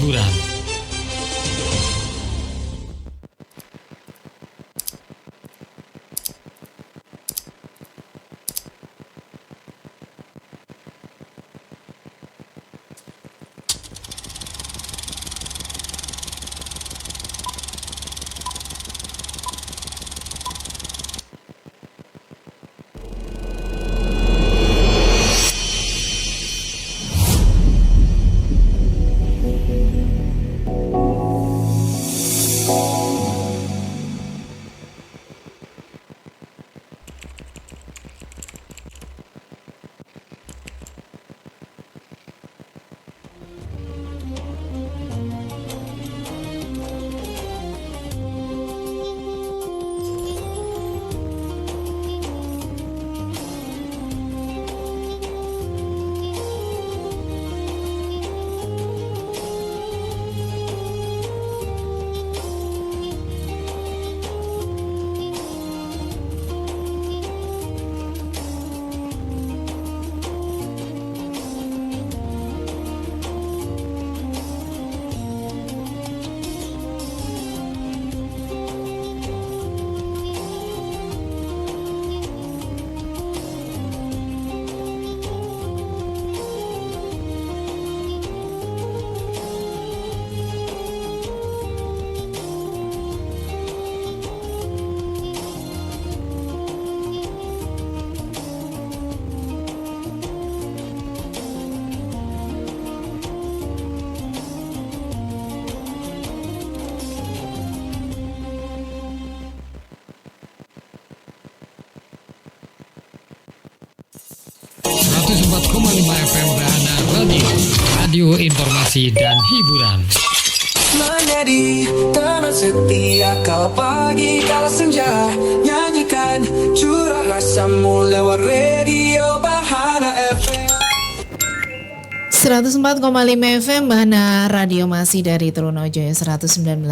hiburan. FM Bahana Radio informasi dan hiburan. Menjadi teman setia kala pagi kala senja, nyanyikan curah rasamu lewat radio Bahana FM 104,5 FM Bahana Radio masih dari Trunojoyo 119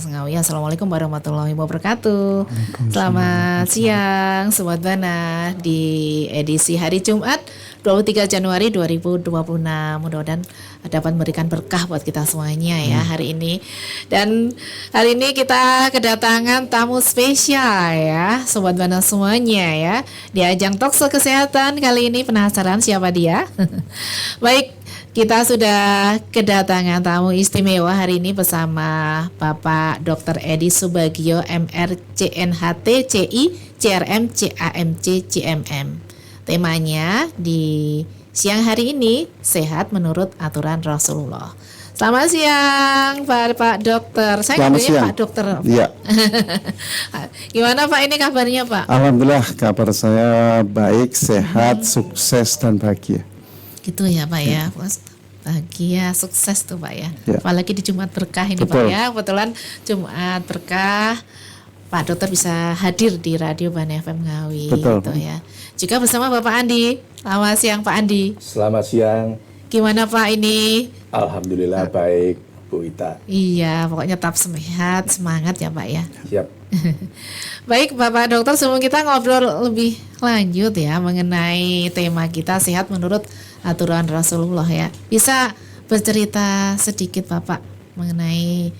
Ngawi. Assalamualaikum warahmatullahi wabarakatuh. Selamat siang Sobat Bahana di edisi hari Jumat 23 Januari 2026. Mudah-mudahan dapat memberikan berkah buat kita semuanya ya hari ini. Dan hari ini kita kedatangan tamu spesial ya Sobat Bahana semuanya ya. Di ajang Talkshow Kesehatan kali ini, penasaran siapa dia? Baik, kita sudah kedatangan tamu istimewa hari ini bersama Bapak Dr. Edi Subagio MR CNHT CI CRM CAMC CMM. Temanya di siang hari ini sehat menurut aturan Rasulullah. Selamat siang Pak Dokter. Saya panggilnya Pak Dokter. Iya. Gimana Pak, ini kabarnya Pak? Alhamdulillah kabar saya baik, sehat, sukses dan bahagia. Gitu ya Pak ya. Bahagia, sukses tuh Pak ya. Apalagi di Jumat Berkah ini. Betul. Pak ya. Kebetulan Jumat Berkah Pak Dokter bisa hadir di Radio Bahana FM Ngawi. Betul. Gitu ya. Juga bersama Bapak Andi. Selamat siang Pak Andi. Selamat siang. Gimana Pak ini? Alhamdulillah baik Bu Ita. Iya, pokoknya tetap sehat, semangat ya Pak ya. Siap. Baik Bapak Dokter, sebelum kita ngobrol lebih lanjut ya mengenai tema kita sehat menurut aturan Rasulullah ya, bisa bercerita sedikit Bapak mengenai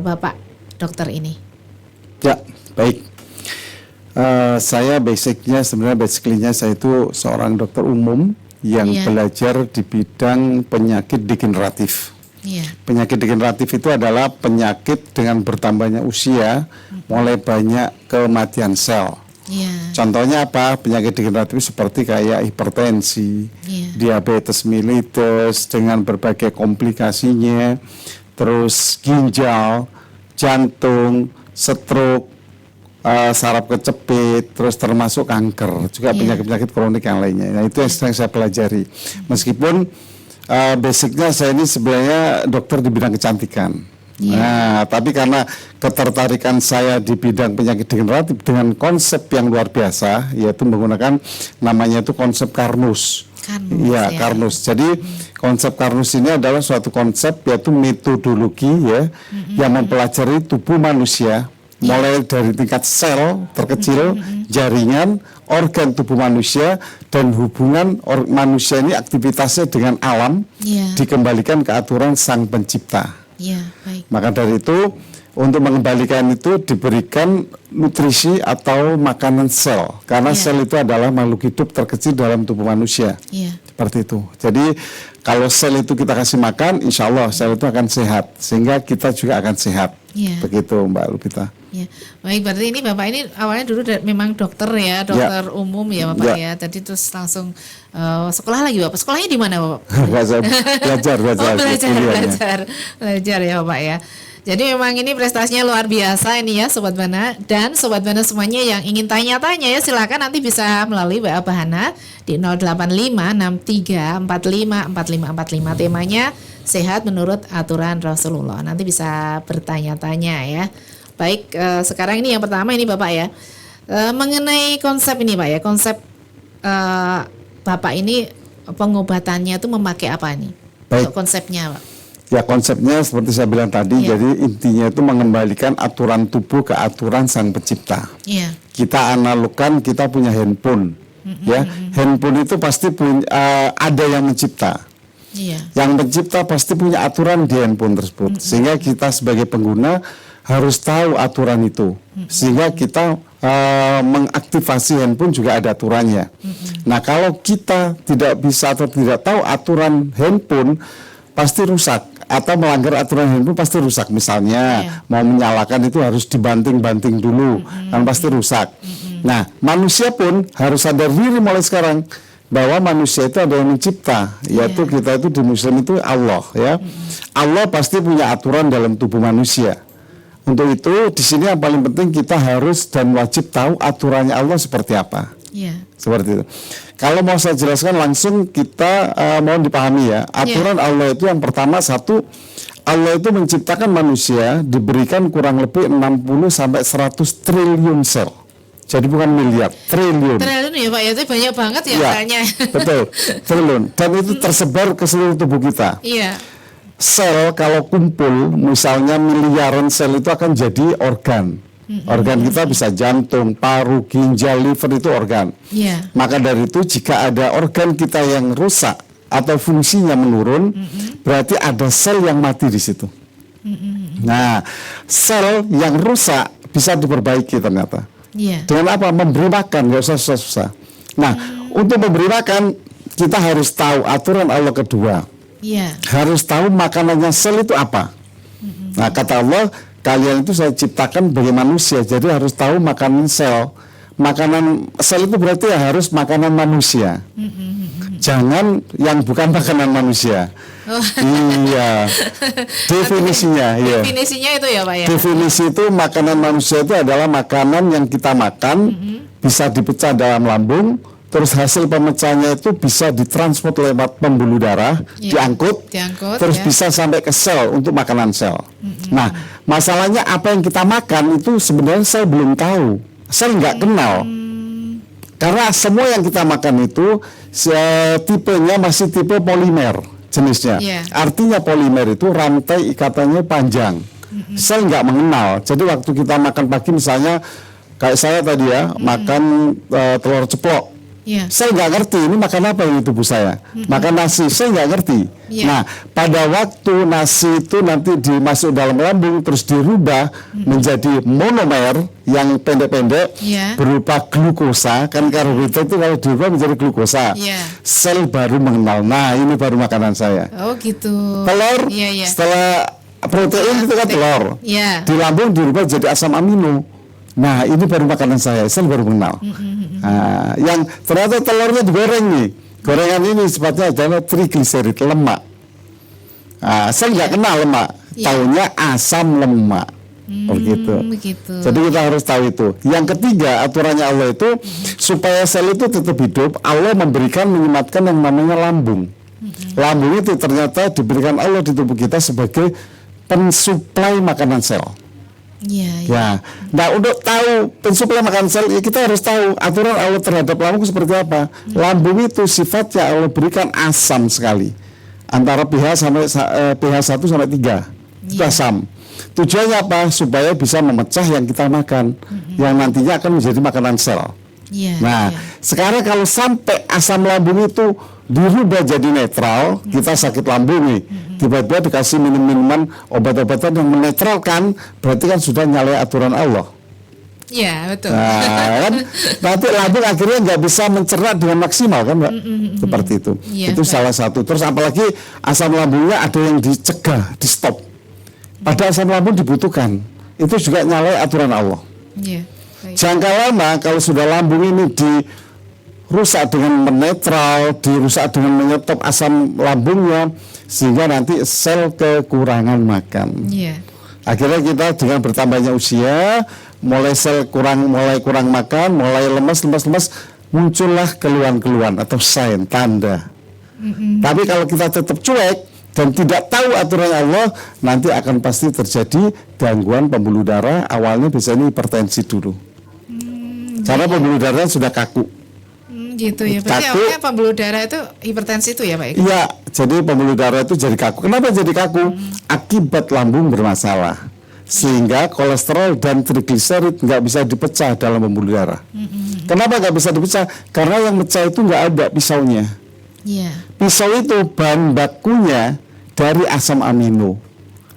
Bapak Dokter ini? Ya, baik. Saya basically saya itu seorang dokter umum yang belajar di bidang penyakit degeneratif. Penyakit degeneratif itu adalah penyakit dengan bertambahnya usia, mulai banyak kematian sel. Contohnya apa? Penyakit degeneratif seperti kayak hipertensi, diabetes mellitus dengan berbagai komplikasinya, terus ginjal, jantung, stroke, saraf kecepit, terus termasuk kanker, juga penyakit-penyakit kronik yang lainnya. Nah, itu yang sedang saya pelajari. Meskipun basicnya saya ini sebenarnya dokter di bidang kecantikan. Nah, tapi karena ketertarikan saya di bidang penyakit degeneratif dengan konsep yang luar biasa, yaitu menggunakan namanya itu konsep Karnus. Karnus. Jadi konsep Karnus ini adalah suatu konsep yaitu metodologi ya yang mempelajari tubuh manusia mulai dari tingkat sel terkecil, jaringan, organ tubuh manusia dan hubungan manusia ini aktivitasnya dengan alam Iya. dikembalikan ke aturan Sang Pencipta. Iya, baik. Maka dari itu untuk mengembalikan itu diberikan nutrisi atau makanan sel, karena Iya. sel itu adalah makhluk hidup terkecil dalam tubuh manusia. Iya. Seperti itu. Jadi kalau sel itu kita kasih makan, insya Allah sel itu akan sehat, sehingga kita juga akan sehat. Iya. Begitu Mbak Lupita. Ya, baik, berarti ini Bapak ini awalnya dulu memang dokter ya, dokter umum ya Bapak ya. Tadi terus langsung sekolah lagi Bapak. Sekolahnya di mana Bapak? belajar. Oh, kuliahnya. belajar ya Bapak ya. Jadi memang ini prestasinya luar biasa ini ya Sobat Bana, dan Sobat Bana semuanya yang ingin tanya-tanya ya silakan nanti bisa melalui WA Bahana di 08563454545. Temanya sehat menurut aturan Rasulullah. Nanti bisa bertanya-tanya ya. Baik, sekarang ini yang pertama ini Bapak ya, mengenai konsep ini Pak ya, konsep Bapak ini pengobatannya itu memakai apa nih? Baik. Untuk konsepnya Pak. Ya konsepnya seperti saya bilang tadi, Iya. jadi intinya itu mengembalikan aturan tubuh ke aturan Sang Pencipta. Iya. Kita analogkan, kita punya handphone, ya handphone itu pasti punya ada yang mencipta. Iya. Yang mencipta pasti punya aturan di handphone tersebut, sehingga kita sebagai pengguna harus tahu aturan itu, sehingga kita mengaktifasi handphone juga ada aturannya. Nah kalau kita tidak bisa atau tidak tahu aturan handphone, pasti rusak, atau melanggar aturan handphone pasti rusak. Misalnya mau menyalakan itu harus dibanting-banting dulu, kan pasti rusak. Nah manusia pun harus sadar diri mulai sekarang bahwa manusia itu ada yang mencipta, yaitu kita itu di Muslim itu Allah ya. Allah pasti punya aturan dalam tubuh manusia. Untuk itu di sini yang paling penting kita harus dan wajib tahu aturannya Allah seperti apa. Iya. Seperti itu. Kalau mau saya jelaskan langsung, kita mohon dipahami ya. Aturan Allah itu yang pertama, satu, Allah itu menciptakan manusia diberikan kurang lebih 60 sampai 100 triliun sel. Jadi bukan miliar, triliun. Triliun ya Pak ya, itu banyak banget ya selnya. Betul, triliun. Dan itu tersebar ke seluruh tubuh kita. Iya. Sel kalau kumpul, misalnya miliaran sel itu akan jadi organ. Organ kita bisa jantung, paru, ginjal, liver, itu organ. Iya. Maka dari itu jika ada organ kita yang rusak atau fungsinya menurun, berarti ada sel yang mati di situ. Nah, sel yang rusak bisa diperbaiki ternyata. Iya. Dengan apa? Memberi makan, nggak usah susah-susah. Nah, untuk memberi makan kita harus tahu aturan Allah kedua. Iya. Harus tahu makanannya sel itu apa. Nah, kata Allah, kalian itu saya ciptakan bagi manusia, jadi harus tahu makanan sel. Makanan sel itu berarti ya harus makanan manusia. Jangan yang bukan makanan manusia. Iya. Definisinya, iya. Definisinya itu ya Pak ya. Definisi itu makanan manusia itu adalah makanan yang kita makan, bisa dipecah dalam lambung, terus hasil pemecahannya itu bisa ditransport lewat pembuluh darah, diangkut, terus bisa sampai ke sel untuk makanan sel. Nah, masalahnya apa yang kita makan itu sebenarnya sel belum tahu, sel nggak kenal. Karena semua yang kita makan itu tipenya masih tipe polimer jenisnya. Artinya polimer itu rantai ikatannya panjang. Sel nggak mengenal. Jadi waktu kita makan pagi misalnya kayak saya tadi ya, makan telur ceplok. Saya nggak ngerti ini makan apa ini tubuh saya. Makan nasi, saya nggak ngerti. Nah, pada waktu nasi itu nanti dimasuk dalam lambung terus dirubah menjadi monomer yang pendek-pendek berupa glukosa, kan karbohidrat itu kalau dirubah menjadi glukosa. Sel baru mengenal. Nah, ini baru makanan saya. Oh gitu. Telur, setelah protein itu kan telur. Di lambung dirubah jadi asam amino. Nah, ini baru makanan saya, sel baru mengenal. Nah, yang ternyata telurnya digoreng nih. Gorengan ini sifatnya adalah trigliserid, lemak. Nah, sel nggak kenal lemak, taunya asam lemak. Begitu. Jadi kita harus tahu itu. Yang ketiga, aturannya Allah itu supaya sel itu tetap hidup, Allah memberikan menyematkan yang namanya lambung. Lambung itu ternyata diberikan Allah di tubuh kita sebagai pensuplai makanan sel. Ya, nah untuk tahu pensuplai makanan sel, ya kita harus tahu aturan Allah terhadap lambung seperti apa. Lambung itu sifatnya Allah berikan asam sekali, antara pH 1 sampai 3 itu asam. Tujuannya apa? Supaya bisa memecah yang kita makan, yang nantinya akan menjadi makanan sel. Iya, Nah, iya. sekarang kalau sampai asam lambung itu dirubah jadi netral, kita sakit lambung nih, tiba-tiba dikasih minuman obat-obatan yang menetralkan, berarti kan sudah nyalahi aturan Allah. Iya, betul. Nah, kan nanti lambung akhirnya nggak bisa mencerna dengan maksimal kan, Mbak? Seperti itu. Iya, Itu baik. salah satu. Terus apalagi asam lambungnya ada yang dicegah, di stop. Padahal asam lambung dibutuhkan. Itu juga nyalahi aturan Allah. Iya. Baik. Jangka lama kalau sudah lambung ini dirusak dengan menetral, dirusak dengan menyetop asam lambungnya, sehingga nanti sel kekurangan makan. Iya. Akhirnya kita dengan bertambahnya usia, mulai sel mulai kurang makan, mulai lemas, muncullah keluhan-keluhan atau sign, tanda. Tapi kalau kita tetap cuek dan tidak tahu aturan Allah, nanti akan pasti terjadi gangguan pembuluh darah. Awalnya biasanya hipertensi dulu. Karena pembuluh darah sudah kaku. Gitu ya. Berarti Kaku. awalnya pembuluh darah itu hipertensi itu ya, Pak? Iya, jadi pembuluh darah itu jadi kaku. Kenapa jadi kaku? Akibat lambung bermasalah. Sehingga kolesterol dan trigliserid nggak bisa dipecah dalam pembuluh darah. Kenapa nggak bisa dipecah? Karena yang pecah itu nggak ada pisaunya. Iya. Pisau itu bahan bakunya dari asam amino.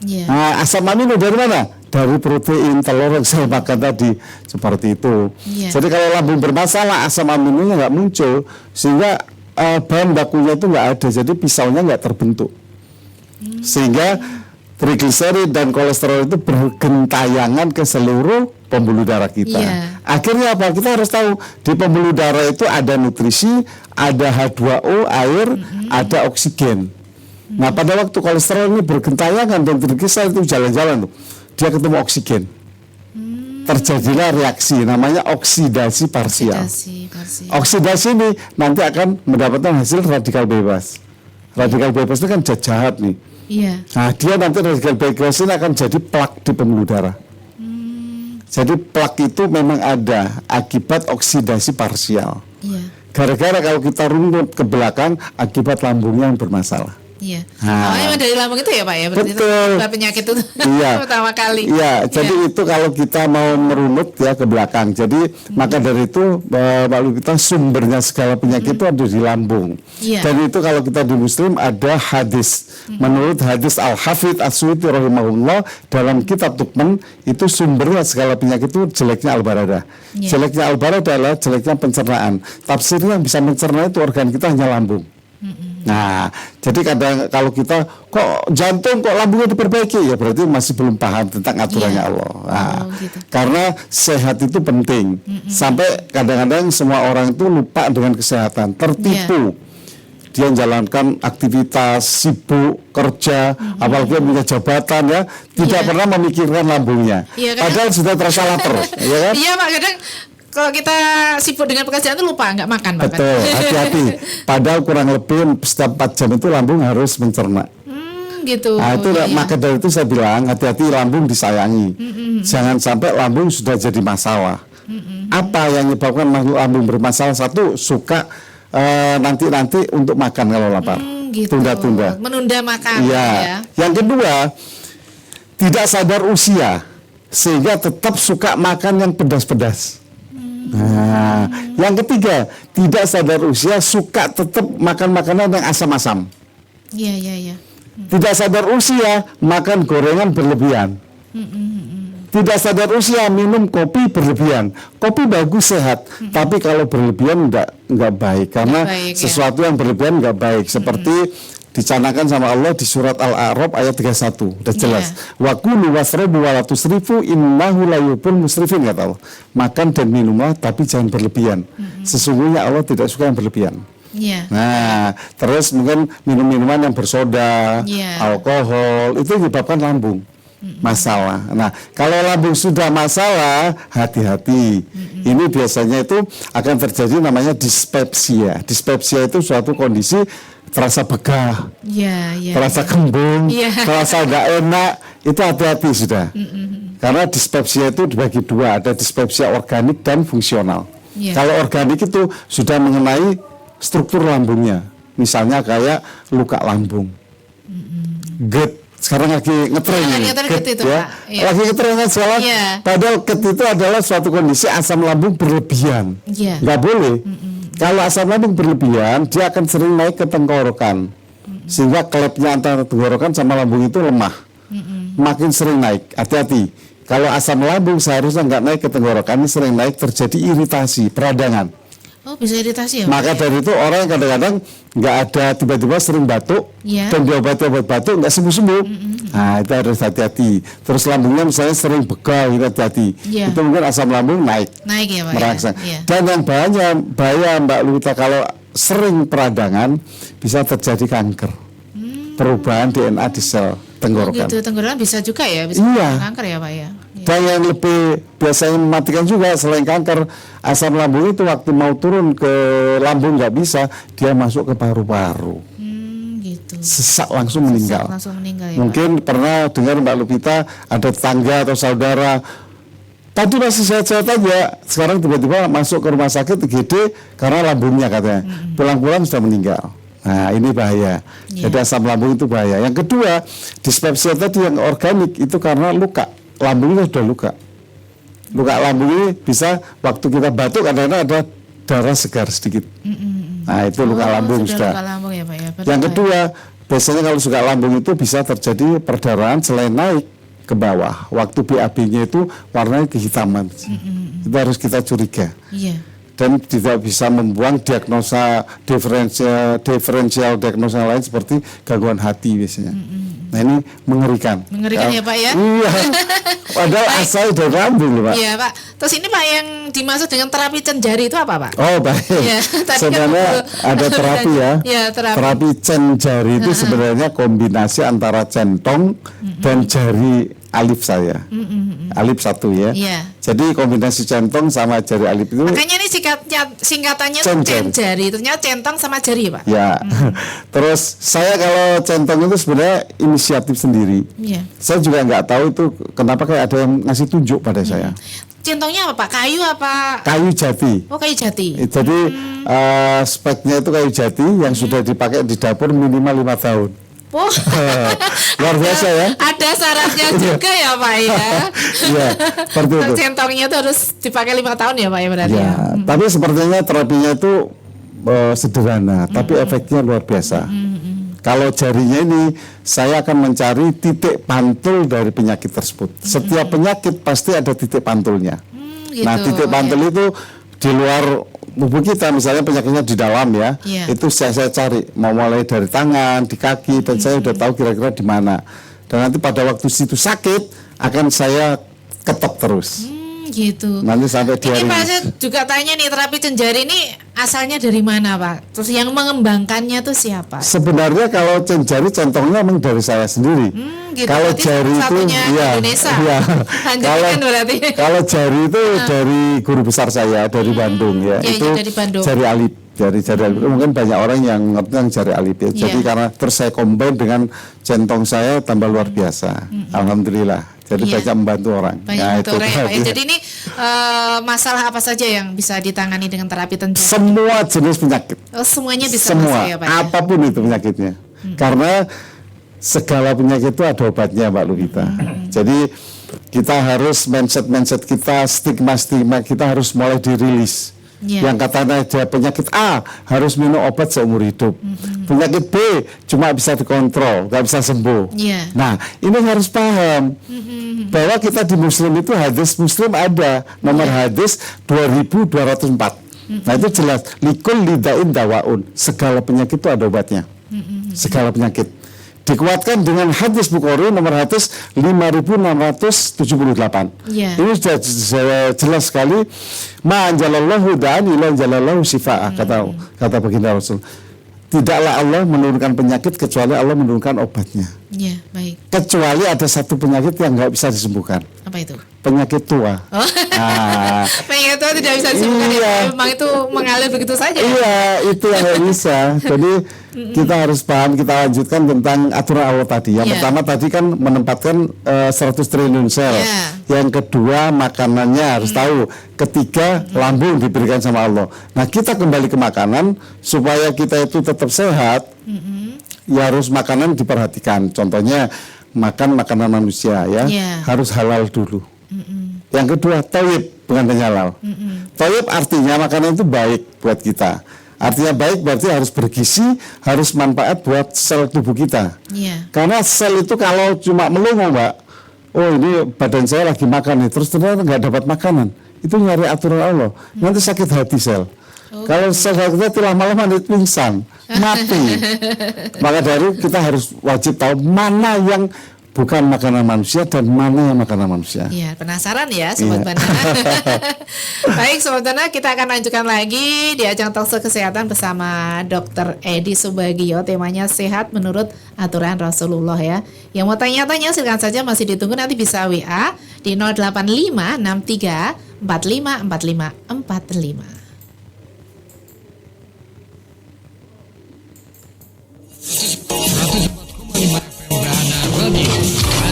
Iya. Nah, asam amino dari mana? Dari protein telur yang saya makan tadi, seperti itu. Iya. Jadi kalau lambung bermasalah, asam aminonya nggak muncul, sehingga bahan bakunya itu nggak ada, jadi pisaunya nggak terbentuk, sehingga trigliserid dan kolesterol itu bergentayangan ke seluruh pembuluh darah kita. Iya. Akhirnya apa? Kita harus tahu di pembuluh darah itu ada nutrisi, ada H2O air, ada oksigen. Nah, pada waktu kolesterol ini bergentayangan dan trigliserid itu jalan-jalan tuh, dia ketemu oksigen. Terjadilah reaksi namanya oksidasi parsial. Oksidasi parsial. Oksidasi ini nanti akan mendapatkan hasil radikal bebas. Radikal bebas itu kan jahat nih. Iya. Nah, dia nanti radikal bebas ini akan jadi plak di pembuluh darah. Jadi plak itu memang ada akibat oksidasi parsial. Iya. Gara-gara kalau kita runut ke belakang akibat lambungnya yang bermasalah. Iya. Nah. Awalnya dari lambung itu ya, Pak ya? Berarti Betul. itu penyakit itu Iya. pertama kali. Iya, jadi itu kalau kita mau merunut ya ke belakang. Jadi maka dari itu lalu kita sumbernya segala penyakit itu ada di lambung. Iya. Dan itu kalau kita di Muslim ada hadis. Menurut hadis Al-Hafidz As-Suyuti rahimahullah dalam kitab Tuqman itu sumbernya segala penyakit itu jeleknya al-baradah. Iya. Jeleknya al-baradah adalah jeleknya pencernaan. Tafsirnya yang bisa mencerna itu organ kita hanya lambung. Nah, jadi kadang kalau kita kok jantung kok lambungnya diperbaiki, ya berarti masih belum paham tentang aturannya Iya. Allah. Nah, gitu. karena sehat itu penting. Sampai kadang-kadang semua orang itu lupa dengan kesehatan, tertipu. Dia menjalankan aktivitas, sibuk, kerja, apalagi punya jabatan ya, tidak Iya. pernah memikirkan lambungnya. Iya, Padahal sudah terasa lapar, ya kan? Iya, Pak, kadang kalau kita sibuk dengan pekerjaan itu lupa nggak makan, Pak. Betul, hati-hati. Padahal kurang lebih setiap 4 jam itu lambung harus mencerna. Gitu. Nah, itu Iya, iya. maka dari itu saya bilang hati-hati lambung disayangi. Jangan sampai lambung sudah jadi masalah. Apa yang menyebabkan lambung bermasalah? Satu, suka nanti untuk makan kalau lapar. Gitu. Tunda-tunda. Menunda makan Iya. ya. Yang kedua, tidak sadar usia sehingga tetap suka makan yang pedas-pedas. Nah, yang ketiga, tidak sadar usia suka tetap makan makanan yang asam-asam. Iya, iya, iya. Tidak sadar usia makan gorengan berlebihan. Tidak sadar usia minum kopi berlebihan. Kopi bagus sehat, tapi kalau berlebihan enggak baik karena Nggak baik, ya. sesuatu yang berlebihan enggak baik. Seperti dicanangkan sama Allah di surat Al-A'raf ayat 31. Udah jelas. Wa kulu wasrabu wa la tusrifu innahu la yuhibbul musrifin, kata Allah. Makan dan minumlah tapi jangan berlebihan. Sesungguhnya Allah tidak suka yang berlebihan. Iya. Nah, terus mungkin minum-minuman yang bersoda, Iya. alkohol, itu menyebabkan lambung masalah. Nah, kalau lambung sudah masalah, hati-hati. Ini biasanya itu akan terjadi namanya dispepsia. Dispepsia itu suatu kondisi terasa begah, Iya, iya. terasa kembung, Iya. terasa nggak enak, itu hati-hati sudah. Karena dispepsia itu dibagi dua, ada dispepsia organik dan fungsional. Iya. Kalau organik itu sudah mengenai struktur lambungnya, misalnya kayak luka lambung, GERD, sekarang lagi ngetren Lagi ini, ngetren KET, KET itu, ya. Pak. Iya. Lagi ngetren kan sekarang. Iya. Padahal KET itu adalah suatu kondisi asam lambung berlebihan. Iya. Nggak boleh. Kalau asam lambung berlebihan, dia akan sering naik ke tenggorokan, sehingga klepnya antara tenggorokan sama lambung itu lemah. Makin sering naik, hati-hati. Kalau asam lambung seharusnya nggak naik ke tenggorokan, ini sering naik, terjadi iritasi, peradangan. Oh, bisa iritasi ya, Pak? Maka dari itu orang yang kadang-kadang nggak ada, tiba-tiba sering batuk, Iya. dan diobati obat batuk nggak sembuh-sembuh. Nah, itu harus hati-hati. Terus lambungnya misalnya sering begal, itu hati-hati. Iya. Itu mungkin asam lambung naik, Naik ya, Pak? merangsang. Iya. Dan yang bahaya Mbak Lulita, kalau sering peradangan bisa terjadi kanker. Perubahan DNA di sel Oh, tenggorokan. gitu, tenggorokan bisa juga ya, bisa Iya. kanker ya, Pak ya? Iya. Dan yang lebih biasanya mematikan juga selain kanker, asam lambung itu waktu mau turun ke lambung nggak bisa, dia masuk ke paru-paru, Gitu. sesak langsung meninggal. Langsung meninggal ya, Pak? Mungkin pernah dengar Mbak Lupita ada tetangga atau saudara tadi masih sehat-sehat aja, sekarang tiba-tiba masuk ke rumah sakit IGD karena lambungnya katanya, pulang-pulang sudah meninggal. Nah, ini bahaya. Iya. Jadi asam lambung itu bahaya. Yang kedua, dispepsia tadi yang organik itu karena luka. Lambungnya sudah luka. Luka lambung ini bisa waktu kita batuk kadang-kadang ada darah segar sedikit. Nah, itu luka lambung sudah. Luka lambung ya, Pak ya? Betul, Yang Pak. kedua, biasanya kalau suka lambung itu bisa terjadi perdarahan selain naik ke bawah. Waktu BAB-nya itu warnanya kehitaman. Itu harus kita curiga. Iya. Dan tidak bisa membuang diagnosa diferensial diagnosa lain seperti gangguan hati biasanya. Nah, ini mengerikan. Mengerikan ya, Pak ya? Iya. Padahal asal dari lambung loh, Pak. Iya, Pak. Terus ini, Pak, yang dimaksud dengan terapi Chen jari itu apa, Pak? Oh, baik. Iya, tadi kan Sebenarnya waktu- ada terapi ya. Iya, terapi. Terapi Chen jari itu sebenarnya kombinasi antara centong dan jari alip saya. Alip satu ya. Iya. Jadi kombinasi centong sama jari alip itu Makanya ini singkatannya Chen Chen jari. jari. Ternyata centong sama jari, Pak. ya. Terus saya kalau centong itu sebenarnya inisiatif sendiri. Iya. Saya juga nggak tahu itu kenapa kayak ada yang ngasih tunjuk pada saya. Centongnya apa, Pak? Kayu apa? Kayu jati. Oh, kayu jati. Jadi speknya itu kayu jati yang sudah dipakai di dapur minimal 5 tahun. Oh. Luar biasa ya. Ada syaratnya juga ya, Pak ya. Iya, seperti itu. Centongnya itu harus dipakai 5 tahun ya, Pak ya, berarti ya. Ya, tapi sepertinya terapinya itu sederhana, tapi efeknya luar biasa. Kalau jarinya ini, saya akan mencari titik pantul dari penyakit tersebut. Setiap penyakit pasti ada titik pantulnya. Gitu, Nah, titik pantul ya. itu di luar tubuh kita, misalnya penyakitnya di dalam ya, Iya. itu saya cari, mau mulai dari tangan, di kaki, dan saya udah tahu kira-kira di mana. Dan nanti pada waktu situ sakit, akan saya ketok terus. Gitu. Nanti sampai di Ini hari Pak, saya juga tanya nih, terapi Chen jari ini asalnya dari mana, Pak? Terus yang mengembangkannya tuh siapa? Sebenarnya kalau jari centongnya memang dari saya sendiri. Gitu, Kalau berarti jari itu, satu-satunya iya, Indonesia. iya. Lanjutkan berarti. Kalau jari itu dari guru besar saya dari Bandung ya. Iya, Itu iya, dari Bandung. jari alip. Jari alip itu mungkin banyak orang yang ngerti yang jari alip ya. Jadi Iya. karena terus saya combine dengan centong saya tambah luar biasa. Alhamdulillah. Jadi Iya. banyak membantu orang. Banyak Nah, betul ya, Pak. terapi. Jadi ini masalah apa saja yang bisa ditangani dengan terapi Chen jari? Semua jenis penyakit. Oh, semuanya bisa Semua, masuk ya, Pak ya? apapun itu penyakitnya. Karena segala penyakit itu ada obatnya, Mbak Lupita. Jadi kita harus mindset kita, stigma kita harus mulai dirilis. Iya. Yang katanya ada penyakit A harus minum obat seumur hidup. Penyakit B cuma bisa dikontrol, nggak bisa sembuh. Iya. Nah, ini harus paham bahwa kita di Muslim itu hadis Muslim ada nomor hadis 2204. Nah, itu jelas likul lidain dawaun, segala penyakit itu ada obatnya. Segala penyakit. Dikuatkan dengan hadis Bukhari nomor hadis 5678. Iya. Ini sudah jelas sekali. Ma anjalallahu da'an ila anjalallahu syifa'ah, kata baginda Rasul. Tidaklah Allah menurunkan penyakit kecuali Allah menurunkan obatnya. Iya, baik. Kecuali ada satu penyakit yang nggak bisa disembuhkan. Apa itu? Penyakit tua. Oh. Nah, Penyakit itu tidak bisa disembuhkan ya, Iya. Pak. Memang itu mengalir begitu saja. iya, itu yang nggak bisa. Jadi kita harus paham, kita lanjutkan tentang aturan Allah tadi. Yang Iya. pertama tadi kan menempatkan 100 triliun sel. Iya. Yang kedua makanannya harus tahu. Ketiga lambung diberikan sama Allah. Nah, kita kembali ke makanan supaya kita itu tetap sehat. Ya harus makanan diperhatikan. Contohnya makan makanan manusia ya, Iya. harus halal dulu. Yang kedua, thayyib, bukan hanya halal. Thayyib artinya makanan itu baik buat kita. Artinya baik berarti harus bergizi, harus manfaat buat sel tubuh kita. Iya. Karena sel itu kalau cuma melongo, Mbak, oh ini badan saya lagi makan nih, terus ternyata nggak dapat makanan, itu nyari aturan Allah, nanti sakit hati sel. Kalau sel kita lama-lama nanti pingsan, mati. Maka dari itu kita harus wajib tahu mana yang bukan makanan manusia dan mana yang makanan manusia. Iya, penasaran ya Sobat Iya. Bana. Baik Sobat Bana, kita akan lanjutkan lagi di ajang talkshow kesehatan bersama Dr. Edi Subagio. Temanya sehat menurut aturan Rasulullah ya. Yang mau tanya-tanya silakan saja, masih ditunggu, nanti bisa WA di 08563454545.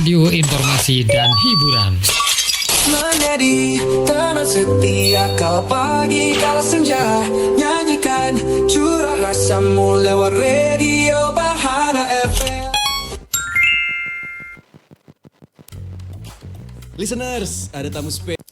Radio informasi dan hiburan. Menjadi teman setia kau pagi kala senja, nyanyikan curah rasamu lewat radio Bahana FM. Listeners, ada tamu spesial.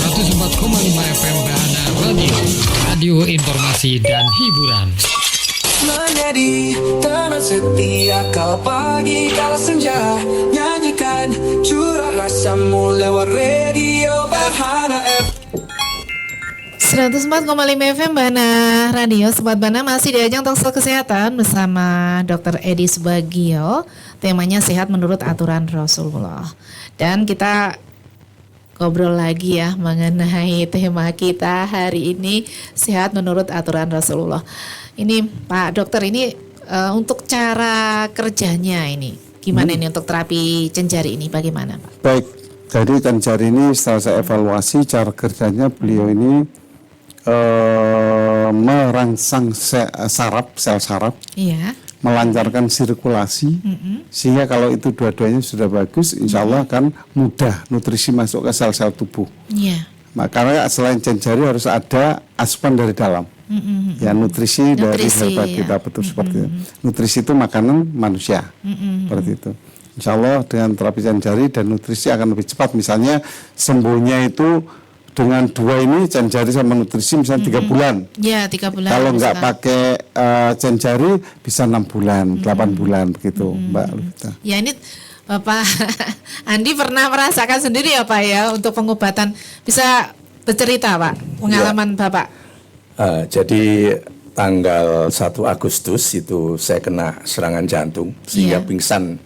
FM Bahana Radio informasi dan hiburan. Menjadi teman setia kau pagi kala senja, nyanyikan curah rasamu lewat radio Bahana FM. 104,5 FM Bana Radio. Sobat Bana, masih di ajang talkshow kesehatan bersama Dr. Edi Subagio. Temanya sehat menurut aturan Rasulullah. Dan kita ngobrol lagi ya mengenai tema kita hari ini, sehat menurut aturan Rasulullah. Ini Pak Dokter, ini untuk cara kerjanya ini gimana ini untuk terapi Cenjari ini bagaimana Pak? Baik, jadi Cenjari ini setelah saya evaluasi cara kerjanya, beliau ini merangsang sel saraf, Iya. melancarkan sirkulasi, sehingga kalau itu dua-duanya sudah bagus, insya Allah akan mudah nutrisi masuk ke sel-sel tubuh. Iya. Makanya selain Cenjari harus ada asupan dari dalam. Ya nutrisi dari herbal kita, betul seperti itu. Nutrisi itu makanan manusia, seperti itu. Insya Allah dengan terapi Cenjari dan nutrisi akan lebih cepat. Misalnya sembuhnya itu dengan dua ini, Cenjari sama nutrisi misalnya 3 bulan. Ya 3 bulan. Kalau nggak bisa. pakai Cenjari bisa 6 bulan, 8 bulan begitu, Mbak Lita. Ya ini Bapak Andi pernah merasakan sendiri ya Pak ya untuk pengobatan. Bisa bercerita Pak pengalaman Bapak? Jadi tanggal 1 Agustus itu saya kena serangan jantung sehingga Iya. pingsan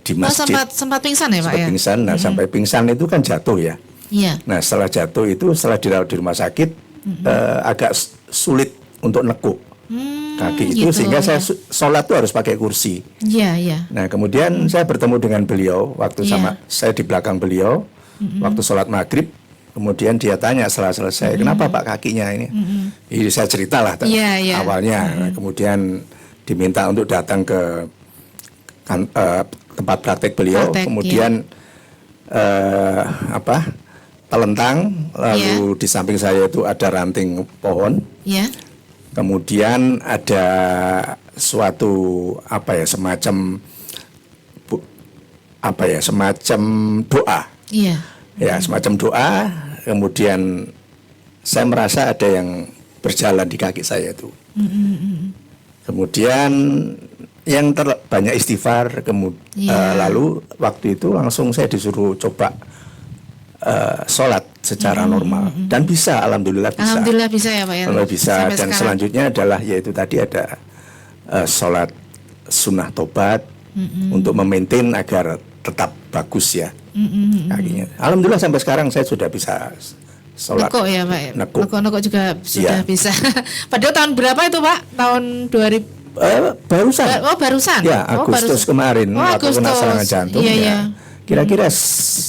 di Oh, masjid. sempat pingsan ya Pak Sempat ya? pingsan. Nah, sampai pingsan itu kan jatuh ya. Iya. Nah, setelah jatuh itu setelah dirawat di rumah sakit agak sulit untuk nekuk kaki itu, gitu, sehingga saya ya. sholat tuh harus pakai kursi. Iya, iya. Nah kemudian saya bertemu dengan beliau waktu Iya. saya di belakang beliau waktu sholat maghrib. Kemudian dia tanya setelah selesai, kenapa Pak kakinya ini? Ini saya ceritalah Iya, iya. awalnya. Nah, kemudian diminta untuk datang ke tempat praktek beliau. Praktek, Kemudian telentang, lalu di samping saya itu ada ranting pohon. Iya. Kemudian ada suatu semacam doa. Iya. Ya, semacam doa. Kemudian saya merasa ada yang berjalan di kaki saya itu. Kemudian yang banyak istighfar. Lalu waktu itu langsung saya disuruh coba sholat secara normal dan bisa, alhamdulillah bisa. Alhamdulillah bisa ya Pak ya. Alhamdulillah bisa. Sampai Dan sekarang. selanjutnya adalah yaitu tadi ada sholat sunnah tobat untuk memaintain agar tetap bagus ya kakinya. Alhamdulillah sampai sekarang saya sudah bisa sholat. Nekuk ya Pak. Nekuk. Nekuk juga sudah Iya. bisa. Padahal tahun berapa itu Pak? Tahun 2000. Barusan. Oh barusan. Ya, Oh, Agustus kemarin Oh, waktu kena Agustus. serangan jantung. Iya, ya. iya. Kira-kira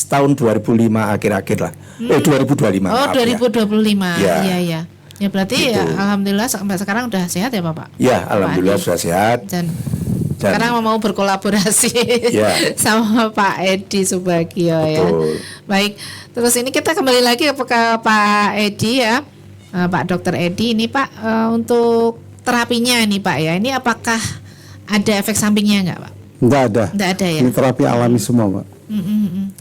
tahun 2005 akhir-akhir lah. 2025. Oh maaf ya. 2025. Ya. Iya iya. Ya berarti Gitu. ya alhamdulillah sampai sekarang udah sehat ya Bapak. Ya, alhamdulillah Edi. sudah sehat. Dan sekarang mau berkolaborasi Ya. sama Pak Edi Subagio ya. Betul. Baik, terus ini kita kembali lagi ke Pak Edi ya, Pak Dokter Edi ini Pak, untuk terapinya ini Pak ya, ini apakah ada efek sampingnya nggak Pak? Enggak ada. Nggak ada ya? Ini terapi alami semua, Pak.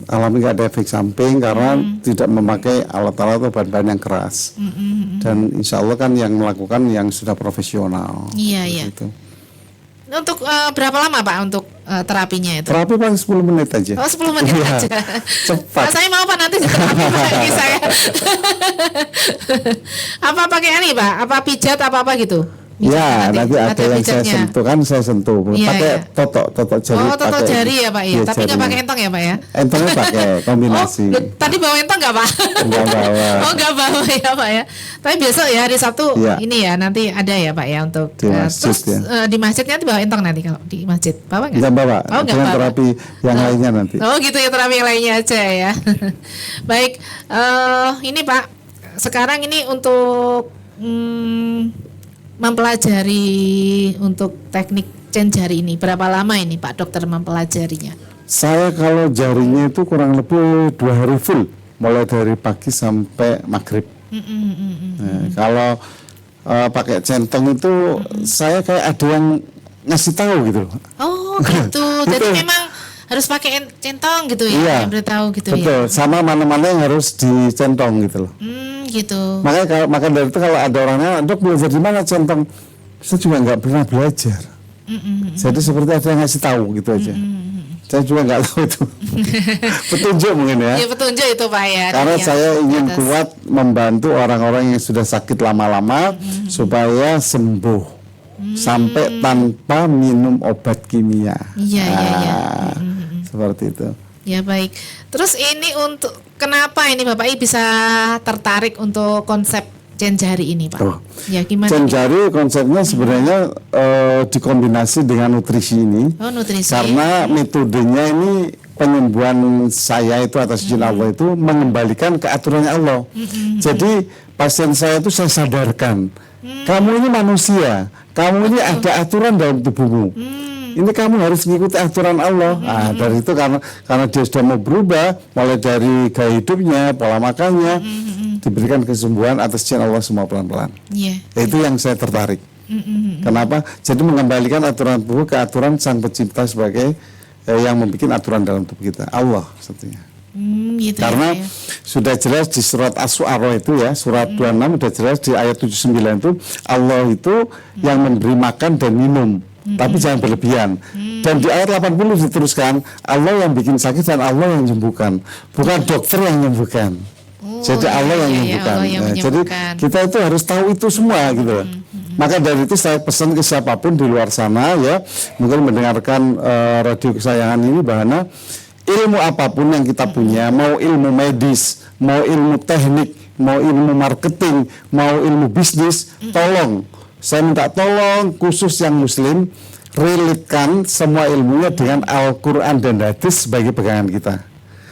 Alami, nggak ada efek samping karena tidak memakai alat-alat atau bahan-bahan yang keras. Dan insya Allah kan yang melakukan yang sudah profesional. Iya iya. Gitu. Untuk berapa lama Pak untuk terapinya itu? Terapi paling 10 menit aja. Oh 10 menit Iya, aja. cepat. Pak, saya mau Pak nanti diterapi lagi saya. Apa pakai ini Pak? Apa pijat apa gitu? Ya, nanti ada yang saya pijatnya. sentuh kan saya sentuh. Iya, Pakai iya. totok jari. Oh, totok pakai- jari ya Pak ya. Iya, Tapi nggak jarinya. pakai entong ya Pak ya? Entongnya pakai kombinasi. Oh, tadi bawa entong nggak Pak? Nggak bawa. Oh nggak bawa ya Pak ya. Tapi besok ya hari Sabtu Iya. ini ya nanti ada ya Pak ya untuk Di masjid, terus ya. di masjidnya nanti bawa entong nanti kalau di masjid bawa nggak? Nggak bawa. Oh nggak Dengan bawa. terapi yang lainnya nanti. Oh gitu ya, terapi yang lainnya aja ya. Baik, ini Pak, sekarang ini untuk mempelajari untuk teknik chain jari ini berapa lama ini Pak Dokter mempelajarinya? Saya kalau jarinya itu kurang lebih 2 hari full, mulai dari pagi sampai maghrib. Nah, kalau pakai centong itu saya kayak ada yang ngasih tahu gitu. Oh gitu, jadi Betul. memang harus pakai centong gitu ya, Iya. yang beritahu gitu Betul, ya. sama mana-mana yang harus dicentong gitu loh. Gitu. Maka dari itu kalau ada orangnya, Dok belajar di mana centong? Saya juga nggak pernah belajar. Jadi seperti ada yang ngasih tahu gitu aja. Saya juga nggak tahu itu. Petunjuk mungkin ya. Ya petunjuk itu Pak ya. Karena dari yang saya di ingin atas. kuat membantu orang-orang yang sudah sakit lama-lama supaya sembuh sampai tanpa minum obat kimia. Iya, iya, iya. Seperti itu. Ya baik. Terus ini untuk kenapa ini Bapak I bisa tertarik untuk konsep chain jari ini Pak? Oh. Ya gimana? Chain nih? jari konsepnya sebenarnya dikombinasi dengan nutrisi ini. Oh nutrisi. Karena metodenya ini penyembuhan saya itu atas izin Allah itu mengembalikan ke aturannya Allah. Jadi pasien saya itu saya sadarkan, kamu ini manusia, kamu ini ada aturan dalam tubuhmu. Ini kamu harus mengikuti aturan Allah. Nah, dari itu karena dia sudah mau berubah, mulai dari gaya hidupnya, pola makannya, diberikan kesembuhan atas izin Allah semua pelan-pelan. Iya. Itu yang saya tertarik. Kenapa? Jadi mengembalikan aturan tubuh ke aturan Sang Pencipta sebagai yang membuat aturan dalam tubuh kita, Allah satunya. Gitu Karena ya, sudah jelas di surat As-Su'ara itu ya, surat 26 sudah jelas di ayat 79 itu Allah itu yang memberi makan dan minum, tapi jangan berlebihan. Dan di ayat 80 diteruskan Allah yang bikin sakit dan Allah yang menyembuhkan, bukan dokter yang menyembuhkan. Jadi Allah yang menyembuhkan. Allah yang Nah, jadi menyembuhkan. kita itu harus tahu itu semua gitu. Maka dari itu saya pesan ke siapapun di luar sana ya, mungkin mendengarkan radio kesayangan ini bahwa ilmu apapun yang kita punya, mau ilmu medis, mau ilmu teknik, mau ilmu marketing, mau ilmu bisnis, tolong saya minta tolong khusus yang muslim relitkan semua ilmunya dengan Al-Quran dan hadis sebagai pegangan kita.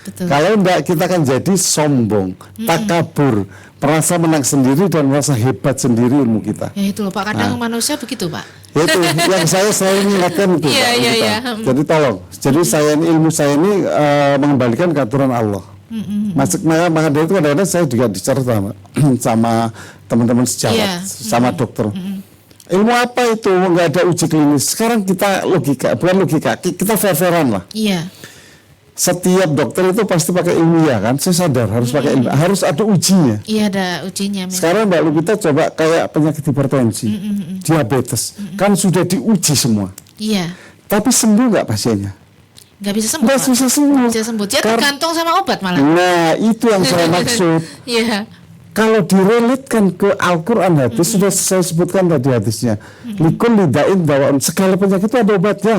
Betul. Kalau enggak kita akan jadi sombong, takabur, merasa menang sendiri dan merasa hebat sendiri ilmu kita. Ya itu loh Pak, kadang manusia begitu Pak. Itu yang saya selalu ingatkan itu. Iya, Pak, iya, kita. iya. Jadi tolong. Jadi ilmu saya ini mengembalikan ke aturan Allah. Maka dari itu kadang-kadang saya juga bicara sama teman-teman sejawat, sama dokter. Ilmu apa itu? Nggak ada uji klinis. Sekarang kita bukan logika, kita fair-fairan lah. Iya. Setiap dokter itu pasti pakai ilmiah kan? Saya sadar harus pakai ilmiah, harus ada ujinya. Iya ada ujinya. Sekarang Mbak Lupita coba kayak penyakit hipertensi, diabetes, kan sudah diuji semua. Iya. Tapi sembuh nggak pasiennya? Nggak bisa sembuh. Nggak Pak. bisa sembuh. Bisa sembuh. Dia tergantung sama obat malah. Nah itu yang saya maksud. Iya. Kalau direlitkan ke Al-Quran hadis, sudah saya sebutkan tadi hadisnya. Likul lidain dawa'un, segala penyakit itu ada obatnya.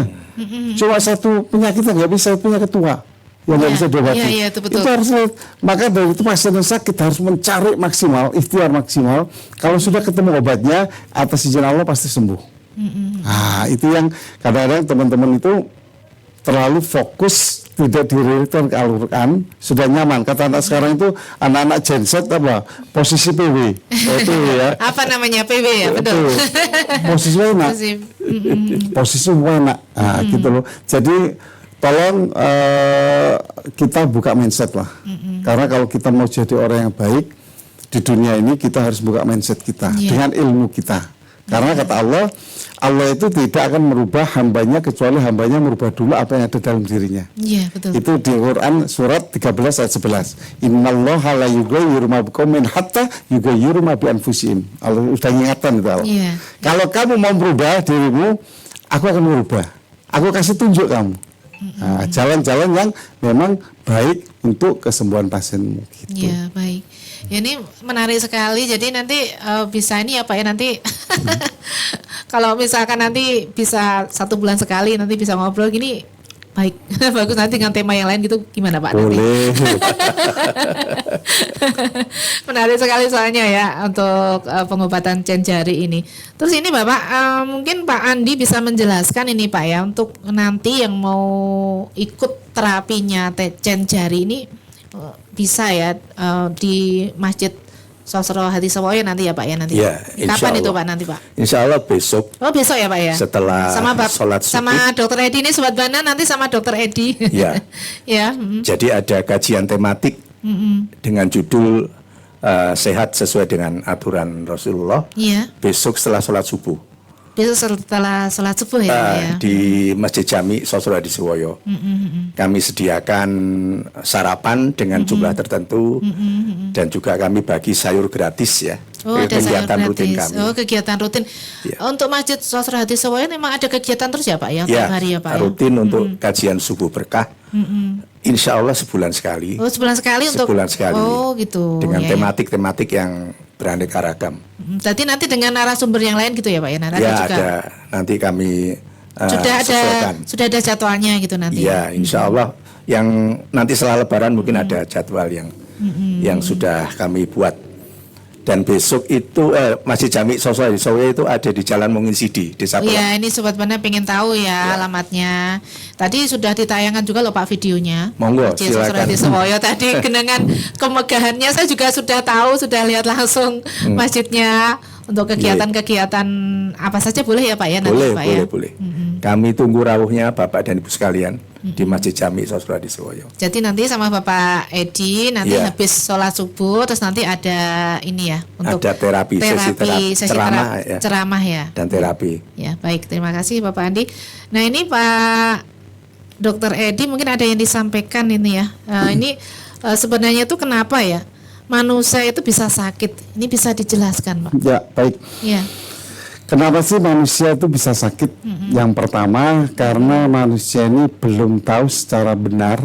Cuma satu penyakit yang nggak bisa, penyakit tua yang nggak bisa diobati. Iya, itu betul. Harus, maka dari itu pasien yang sakit harus mencari maksimal, ikhtiar maksimal. Kalau sudah ketemu obatnya, atas izin Allah pasti sembuh. Nah itu yang kadang-kadang teman-teman itu terlalu fokus tidak direlitkan ke Al-Quran, sudah nyaman. Kata anak sekarang itu anak-anak Gen Z apa? Posisi PW. Itu ya. Apa namanya PW ya, betul. Posisi enak. Posisi enak. Nah, gitu loh. Jadi tolong kita buka mindset lah. Karena kalau kita mau jadi orang yang baik di dunia ini, kita harus buka mindset kita dengan ilmu kita. Karena kata Allah, Allah itu tidak akan merubah hambanya kecuali hambanya merubah dulu apa yang ada dalam dirinya. Iya, betul. Itu di Quran surat 13 ayat 11. Innallaha la yughayyiru ma biqaumin hatta yughayyiru ma bi anfusihim. Allah sudah ingatkan itu Allah. Iya. Kalau kamu mau merubah dirimu, aku akan merubah. Aku kasih tunjuk kamu. Nah, jalan-jalan yang memang baik untuk kesembuhan pasienmu. Gitu. Iya, baik. Ya, ini menarik sekali. Jadi nanti bisa ini ya Pak ya nanti kalau misalkan nanti bisa 1 bulan sekali nanti bisa ngobrol gini baik. Bagus, nanti dengan tema yang lain gitu gimana Pak? Boleh. Menarik sekali soalnya ya untuk pengobatan Chen jari ini. Terus ini Bapak mungkin Pak Andi bisa menjelaskan ini Pak ya untuk nanti yang mau ikut terapinya Chen jari ini bisa ya di Masjid Sosro Hati Sewoyo nanti ya Pak ya nanti. Ya, Kapan itu Pak nanti Pak? Insya Allah besok. Oh besok ya Pak ya. Setelah sholat subuh. Sama Dokter Edi ini Sobat Bana nanti sama Dokter Edi. Ya. Ya. Jadi ada kajian tematik dengan judul sehat sesuai dengan aturan Rasulullah. Iya. Besok setelah sholat subuh. Besok setelah sholat subuh ya Pak ya. Di Masjid Jami Sosro Hadi Sewoyo. Kami sediakan sarapan dengan jumlah tertentu dan juga kami bagi sayur gratis ya. Oh, ada sayur kegiatan rutin gratis. kami. Oh, kegiatan rutin. Ya. Untuk Masjid Sosro Hati Sewoyo memang ada kegiatan terus ya Pak ya, Ya, tiap hari ya Pak ya. rutin untuk kajian subuh berkah. Insya Allah sebulan sekali. Oh, sebulan sekali untuk. Sebulan sekali. Oh, gitu. Dengan Ya, ya. tematik-tematik yang beraneka ragam. Berarti nanti dengan narasumber yang lain gitu ya Pak ya. Ya juga. ada. Nanti kami sesuaikan. Sudah ada jadwalnya gitu nanti. Iya, insya Allah yang nanti setelah Lebaran mungkin ada jadwal yang sudah kami buat. Dan besok itu Masjid Jami Sosro Hadi Sewoyo itu ada di Jalan Mungin Sidi, Desa Pelak. Iya, ini Sobat Bana pengen tahu ya alamatnya. Tadi sudah ditayangkan juga loh Pak videonya. Monggo, Masjid Sosro silakan. Hati Sewoyo tadi dengan kemegahannya saya juga sudah tahu, sudah lihat langsung masjidnya. Untuk kegiatan-kegiatan apa saja boleh ya Pak ya nanti Boleh, Pak boleh, ya. boleh. Kami tunggu rawuhnya Bapak dan Ibu sekalian di Masjid Jami Sosro Hadi Sewoyo. Jadi nanti sama Bapak Edi nanti Iya. habis sholat subuh terus nanti ada ini ya untuk Ada terapi, sesi ceramah ya. ceramah ya. Dan terapi. Ya baik, terima kasih Bapak Andi. Nah ini Pak Dokter Edi mungkin ada yang disampaikan ini ya. Ini sebenarnya itu kenapa ya manusia itu bisa sakit? Ini bisa dijelaskan Pak? Ya baik. Ya. Kenapa sih manusia itu bisa sakit? Yang pertama karena manusia ini belum tahu secara benar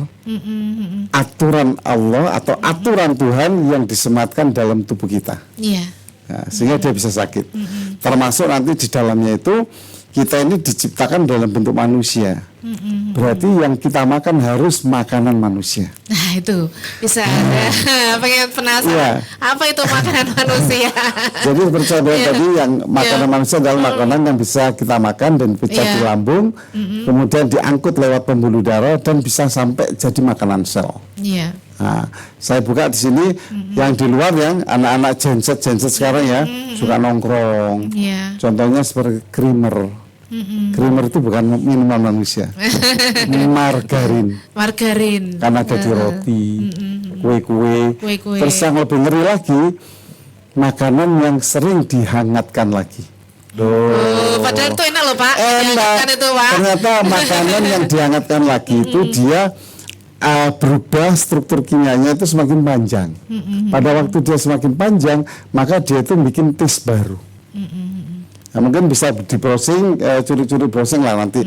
aturan Allah atau aturan Tuhan yang disematkan dalam tubuh kita. Iya. Nah, sehingga dia bisa sakit. Termasuk nanti di dalamnya itu kita ini diciptakan dalam bentuk manusia. Berarti yang kita makan harus makanan manusia. Nah itu bisa pengen penasaran Iya. apa itu makanan manusia. Jadi percaya tadi yang makanan manusia adalah makanan yang bisa kita makan dan pecah di lambung, kemudian diangkut lewat pembuluh darah dan bisa sampai jadi makanan sel. Iya. Nah, saya buka di sini yang di luar yang anak-anak genset sekarang ya suka nongkrong. Iya. Contohnya seperti creamer. Creamer itu bukan minuman manusia, margarin. Margarin. Karena ada di roti, kue-kue. Kue-kue. Terus yang lebih ngeri lagi, makanan yang sering dihangatkan lagi. Oh, padahal itu enak loh Pak. Enak. Dihangatkan itu Pak. Ternyata makanan yang dihangatkan lagi itu dia berubah struktur kimianya itu semakin panjang. Pada waktu dia semakin panjang, maka dia itu bikin taste baru. Nah, mungkin bisa di browsing, curi-curi browsing lah nanti.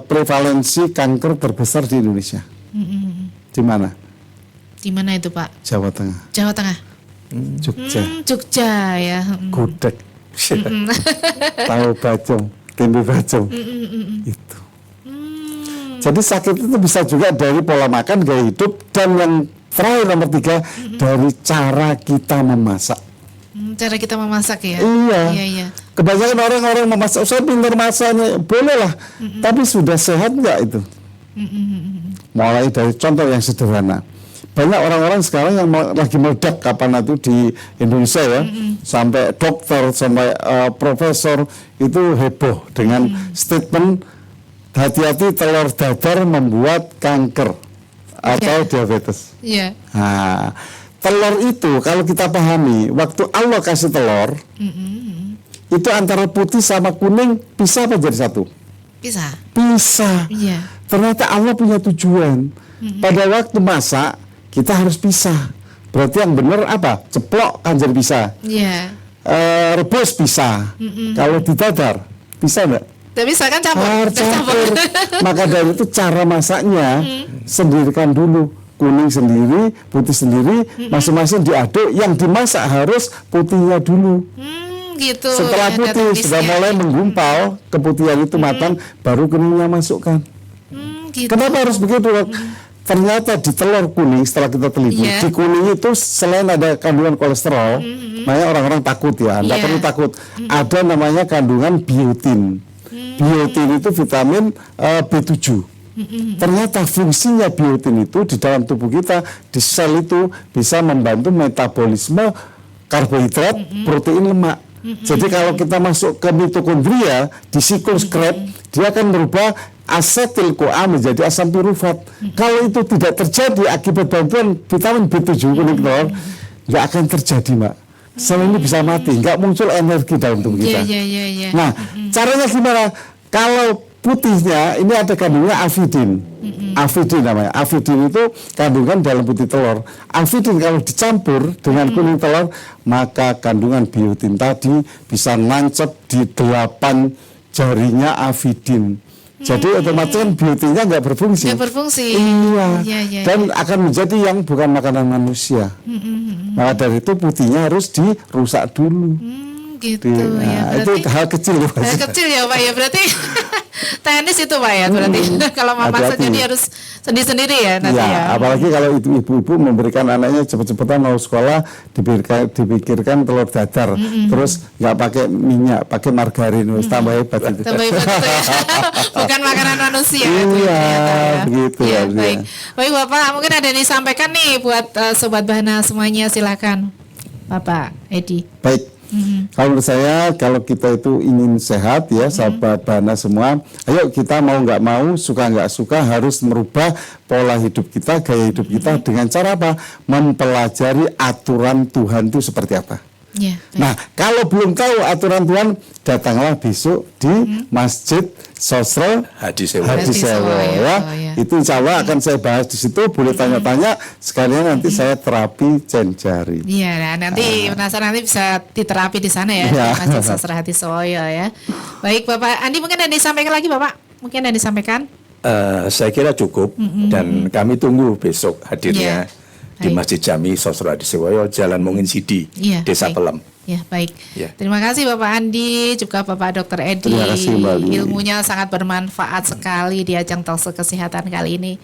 Prevalensi kanker terbesar di Indonesia. Di mana? Di mana itu Pak? Jawa Tengah, Jawa Tengah. Jogja, Jogja ya. gudeg, tahu bacem, tempe bacem, itu. Jadi sakit itu bisa juga dari pola makan, gaya hidup, dan yang terakhir nomor 3 dari cara kita memasak. Cara kita memasak ya. Iya. Iya. Kebanyakan orang-orang memasak, saya pintar masak nih, boleh lah. Tapi sudah sehat nggak itu? Mulai dari contoh yang sederhana. Banyak orang-orang sekarang yang lagi meledak kapan itu di Indonesia ya, sampai dokter, sampai profesor itu heboh dengan statement hati-hati telur dadar membuat kanker atau diabetes. Iya. Nah, telur itu kalau kita pahami, waktu Allah kasih telur, itu antara putih sama kuning bisa apa jadi satu? Bisa. Bisa. Iya. Ternyata Allah punya tujuan. Pada waktu masak, kita harus pisah. Berarti yang benar apa? Ceplok kan jadi bisa. Iya. Rebus bisa. Kalau didadar, bisa enggak? Tidak bisa kan campur. Campur. Maka dari itu cara masaknya sendirikan dulu. Kuning sendiri, putih sendiri, masing-masing diaduk. Yang dimasak harus putihnya dulu. Gitu. Setelah ya, putih ada sudah tulisnya. mulai menggumpal, keputihan itu matang, baru kuningnya masukkan. Gitu. Kenapa harus begitu? Ternyata di telur kuning setelah kita teliti, Iya. di kuning itu selain ada kandungan kolesterol, makanya orang-orang takut ya, Anda Iya. perlu takut. Ada namanya kandungan biotin. Biotin itu vitamin B7. Ternyata fungsinya biotin itu di dalam tubuh kita, di sel itu bisa membantu metabolisme karbohidrat, protein, lemak. Jadi kalau kita masuk ke mitokondria di siklus Krebs, dia akan merubah asetil CoA menjadi asam pirufat. Kalau itu tidak terjadi akibat bantuan vitamin B7 kuning telur, nggak akan terjadi, Mbak. Sel ini bisa mati, nggak muncul energi dalam tubuh kita. Iya. Nah, caranya gimana? Kalau putihnya ini ada kandungan avidin. Avidin namanya. Avidin itu kandungan dalam putih telur. Avidin kalau dicampur dengan kuning telur, maka kandungan biotin tadi bisa nancep di 8 jarinya avidin. Jadi otomatis kan biotinnya nggak berfungsi. Nggak berfungsi. Iya. Iya. Dan akan menjadi yang bukan makanan manusia. Maka dari itu putihnya harus dirusak dulu. Gitu Nah, ya. itu Berarti hal kecil. hal kecil ya Pak ya. Berarti teknis itu Pak ya. Berarti kalau memasak Hati-hati. jadi harus sendiri-sendiri ya nanti Ya, ya. apalagi kalau itu ibu-ibu memberikan anaknya cepet-cepetan mau sekolah, dipikirkan telur dadar, terus nggak pakai minyak, pakai margarin, wis tambah hebat itu. Tambah hebat itu ya. Bukan makanan manusia itu Iya, ternyata ya. begitu Ya, harusnya. baik. Baik Bapak, mungkin ada yang disampaikan nih buat Sobat Bahana semuanya, silakan Bapak Edi. Baik. Kalau menurut saya, kalau kita itu ingin sehat ya, sahabat Bahana semua, ayo kita mau nggak mau, suka nggak suka harus merubah pola hidup kita, gaya hidup kita dengan cara apa? Mempelajari aturan Tuhan itu seperti apa. Ya, baik. Nah, kalau belum tahu aturan Tuhan, datanglah besok di Masjid Sosro Hadi Sewa. Hadi Hadi Sewa Sewa, ya. ya. Itu insya Allah akan saya bahas di situ. Boleh tanya-tanya. Sekalian nanti saya terapi cen jari. Iya, nah nanti penasaran nanti bisa diterapi di sana ya, Iya. di Masjid Sastra Hati Soyo ya. Baik Bapak Andi, mungkin ada yang disampaikan lagi Bapak? Mungkin ada yang disampaikan? Saya kira cukup dan kami tunggu besok hadirnya di Baik. Masjid Jami Sosro Adisewoyo, Jalan Mungin Sidi, Iya, Desa baik. Pelem. Ya, baik. Ya. Terima kasih Bapak Andi, juga Bapak Dr. Edi. Terima kasih, Mbak Ali. Ilmunya sangat bermanfaat sekali di ajang Talkshow Kesehatan kali ini.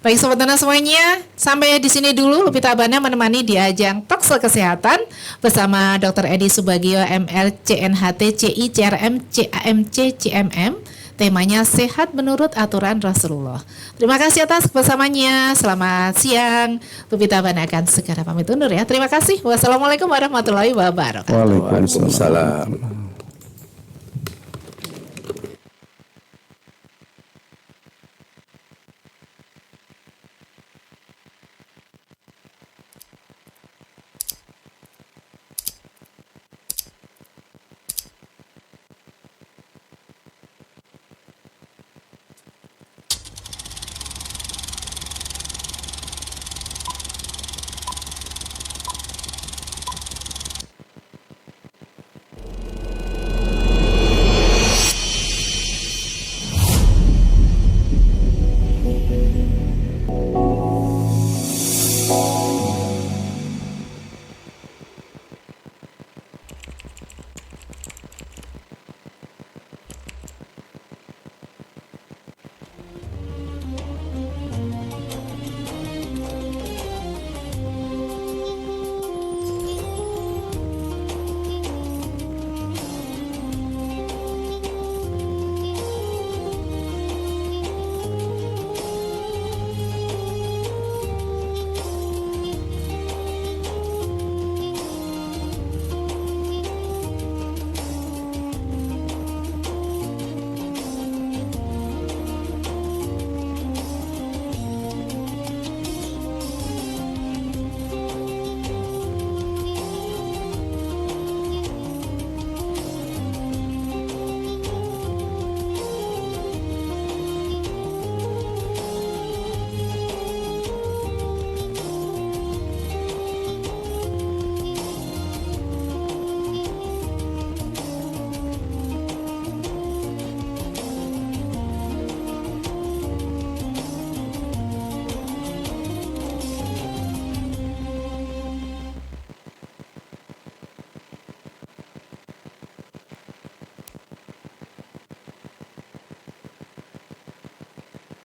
Baik Sobat Bana semuanya, sampai di sini dulu Lupita Bana menemani di ajang Talkshow Kesehatan bersama Dr. Edi Subagio, ML, CNHT, CI, CRM, CAMC, CMM. Temanya sehat menurut aturan Rasulullah. Terima kasih atas kebersamaannya. Selamat siang. Lupita Bana akan segera pamit undur ya. Terima kasih. Wassalamualaikum warahmatullahi wabarakatuh. Waalaikumsalam. Waalaikumsalam.